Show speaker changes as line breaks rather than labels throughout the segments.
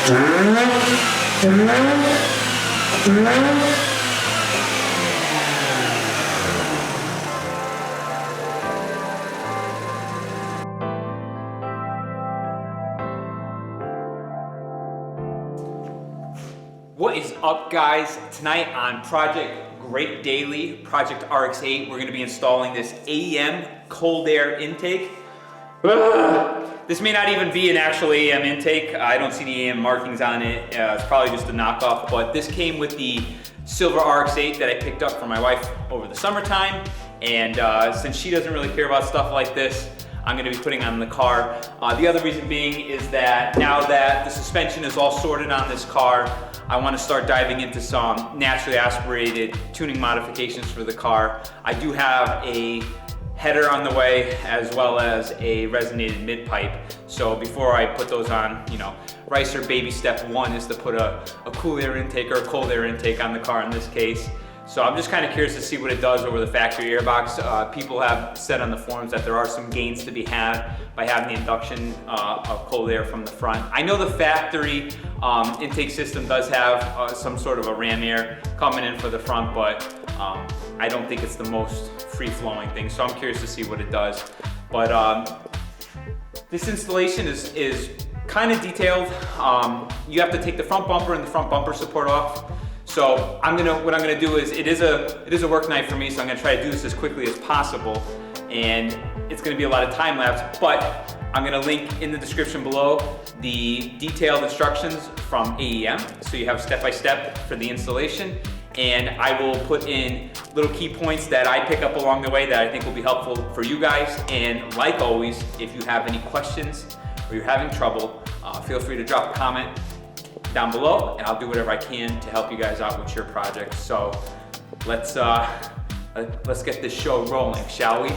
What is up, guys? Tonight on Project Great Daily, Project RX-8, we're going to be installing this AEM cold air intake. This may not even be an actual AEM intake. I don't see the AEM markings on it. It's probably just a knockoff, but this came with the silver RX-8 that I picked up for my wife over the summertime. And since she doesn't really care about stuff like this, I'm gonna be putting on the car. The other reason being is that now that the suspension is all sorted on this car, I wanna start diving into some naturally aspirated tuning modifications for the car. I do have a header on the way as well as a resonated mid-pipe. So before I put those on, you know, Ricer baby step one is to put a cool air intake or a cold air intake on the car in this case. So I'm just kind of curious to see what it does over the factory airbox. People have said on the forums that there are some gains to be had by having the induction of cold air from the front. I know the factory intake system does have some sort of a ram air coming in for the front, but I don't think it's the most free-flowing thing. So I'm curious to see what it does. But this installation is kind of detailed. You have to take the front bumper and the front bumper support off. So what I'm gonna do is, it is a work night for me, so I'm gonna try to do this as quickly as possible, and it's gonna be a lot of time lapse, but I'm gonna link in the description below the detailed instructions from AEM, so you have step-by-step for the installation, and I will put in little key points that I pick up along the way that I think will be helpful for you guys. And like always, if you have any questions or you're having trouble, feel free to drop a comment down below, and I'll do whatever I can to help you guys out with your projects. So let's get this show rolling, shall we?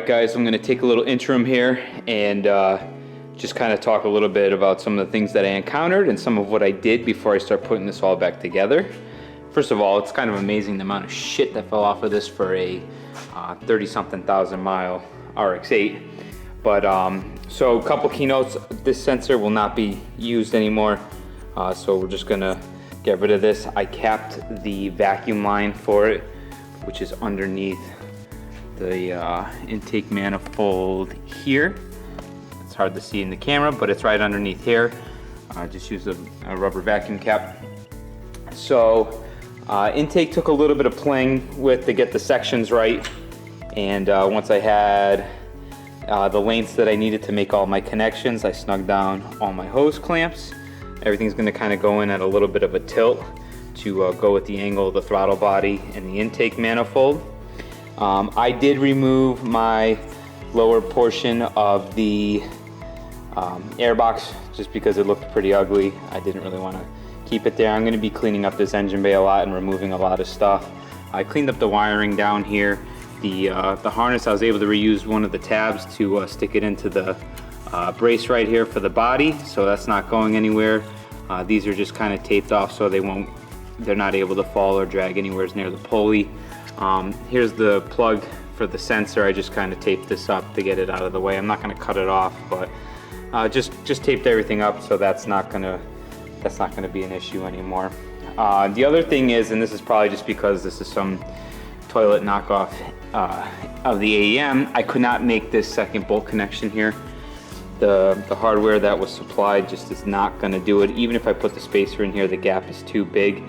Alright guys, I'm going to take a little interim here and just kind of talk a little bit about some of the things that I encountered and some of what I did before I start putting this all back together. First of all, it's kind of amazing the amount of shit that fell off of this for a 30-something thousand mile RX-8. But so a couple keynotes, this sensor will not be used anymore. So we're just gonna get rid of this. I capped the vacuum line for it, which is underneath the intake manifold here. It's hard to see in the camera, but it's right underneath here. I just used a rubber vacuum cap. So intake took a little bit of playing with to get the sections right. And once I had the lengths that I needed to make all my connections, I snugged down all my hose clamps. Everything's gonna kind of go in at a little bit of a tilt to go with the angle of the throttle body and the intake manifold. I did remove my lower portion of the airbox just because it looked pretty ugly. I didn't really want to keep it there. I'm going to be cleaning up this engine bay a lot and removing a lot of stuff. I cleaned up the wiring down here. The harness, I was able to reuse one of the tabs to stick it into the brace right here for the body, so that's not going anywhere. These are just kind of taped off so they're not able to fall or drag anywhere near the pulley. Here's the plug for the sensor. I just kind of taped this up to get it out of the way. I'm not going to cut it off, but just taped everything up so that's not going to be an issue anymore. The other thing is, and this is probably just because this is some toilet knockoff of the AEM, I could not make this second bolt connection here. The hardware that was supplied just is not going to do it. Even if I put the spacer in here, the gap is too big.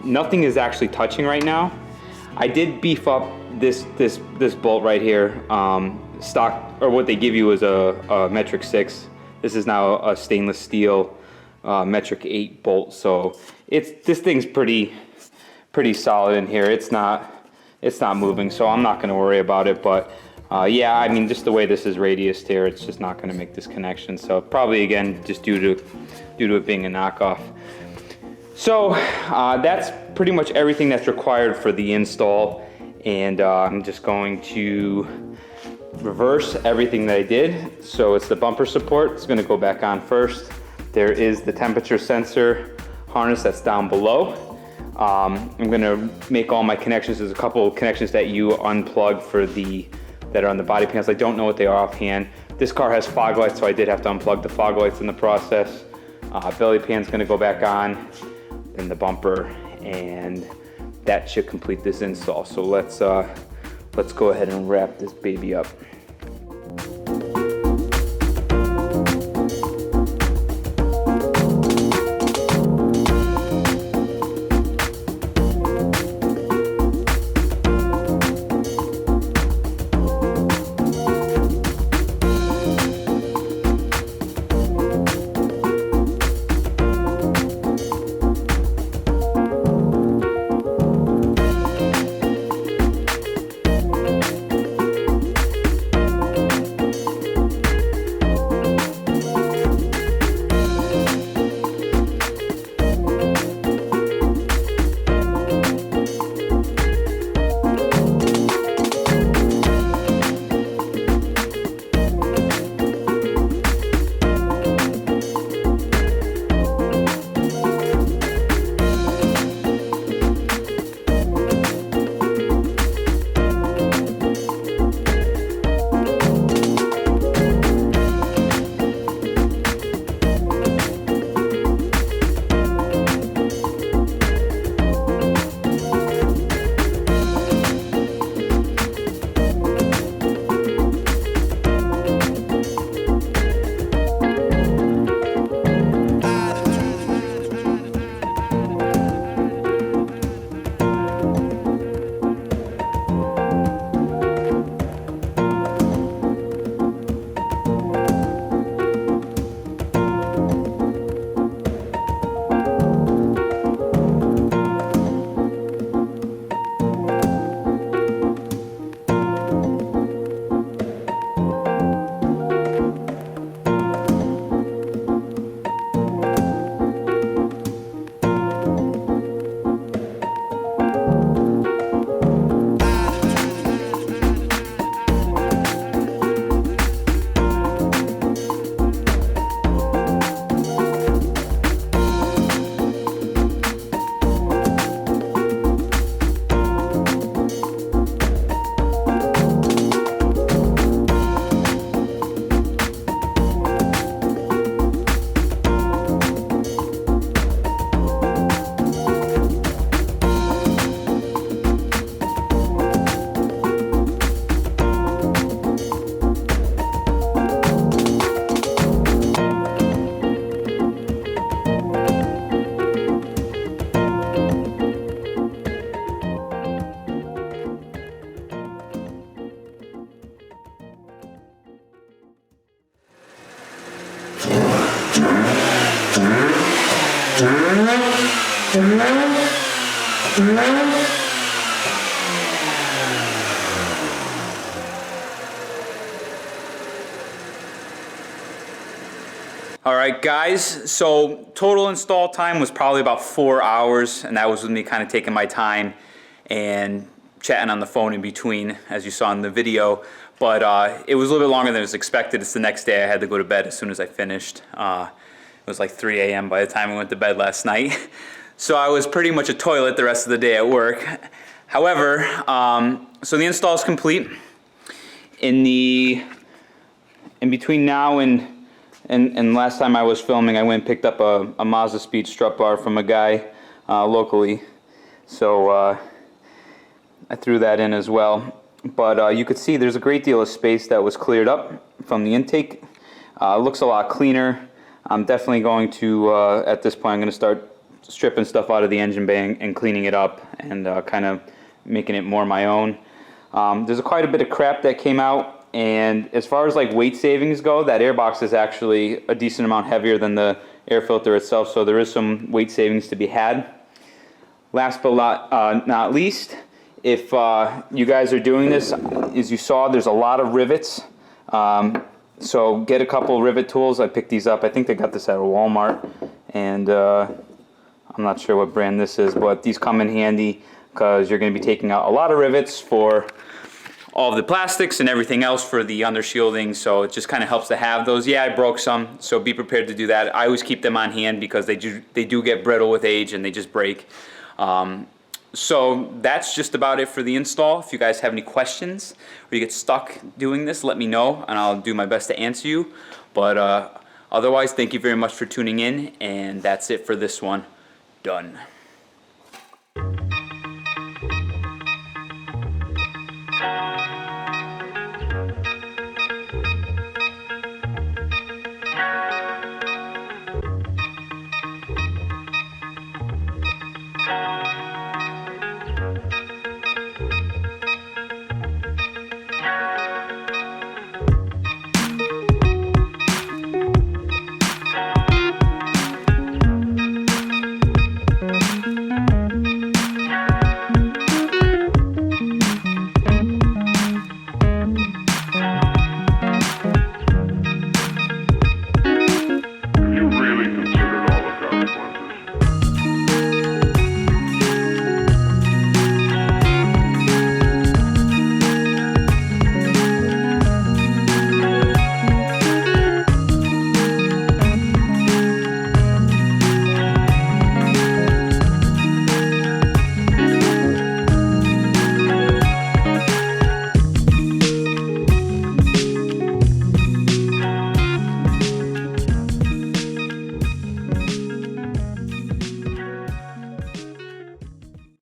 Nothing is actually touching right now. I did beef up this bolt right here. Stock, or what they give you is a metric 6. This is now a stainless steel metric 8 bolt. So this thing's pretty solid in here. It's not moving, so I'm not going to worry about it. But yeah, I mean, just the way this is radiused here, it's just not going to make this connection. So probably again just due to it being a knockoff. So that's pretty much everything that's required for the install, and I'm just going to reverse everything that I did. So it's the bumper support, it's going to go back on first. There is the temperature sensor harness that's down below. I'm going to make all my connections. There's a couple of connections that you unplug that are on the body panels. I don't know what they are offhand. This car has fog lights, so I did have to unplug the fog lights in the process. Belly pan's going to go back on, then the bumper, and that should complete this install. So let's go ahead and wrap this baby up. All right, guys, so total install time was probably about 4 hours, and that was with me kind of taking my time and chatting on the phone in between, as you saw in the video. But it was a little bit longer than I was expected. It's the next day. I had to go to bed as soon as I finished. It was like 3 a.m. by the time I went to bed last night. So I was pretty much a toilet the rest of the day at work. However, so the install is complete. In between now and last time I was filming, I went and picked up a Mazda Speed strut bar from a guy locally. So I threw that in as well. But you could see there's a great deal of space that was cleared up from the intake. Looks a lot cleaner. I'm definitely going to, at this point, I'm going to start stripping stuff out of the engine bay and cleaning it up and kind of making it more my own. There's quite a bit of crap that came out, and as far as like weight savings go, that air box is actually a decent amount heavier than the air filter itself, so there is some weight savings to be had. Last but not least, if you guys are doing this, as you saw, there's a lot of rivets. So get a couple rivet tools. I picked these up. I think they got this at Walmart, and I'm not sure what brand this is, but these come in handy because you're going to be taking out a lot of rivets for all of the plastics and everything else for the undershielding, so it just kind of helps to have those. Yeah, I broke some, so be prepared to do that. I always keep them on hand because they do get brittle with age and they just break. So that's just about it for the install. If you guys have any questions or you get stuck doing this, let me know and I'll do my best to answer you. But otherwise, thank you very much for tuning in, and that's it for this one. Done.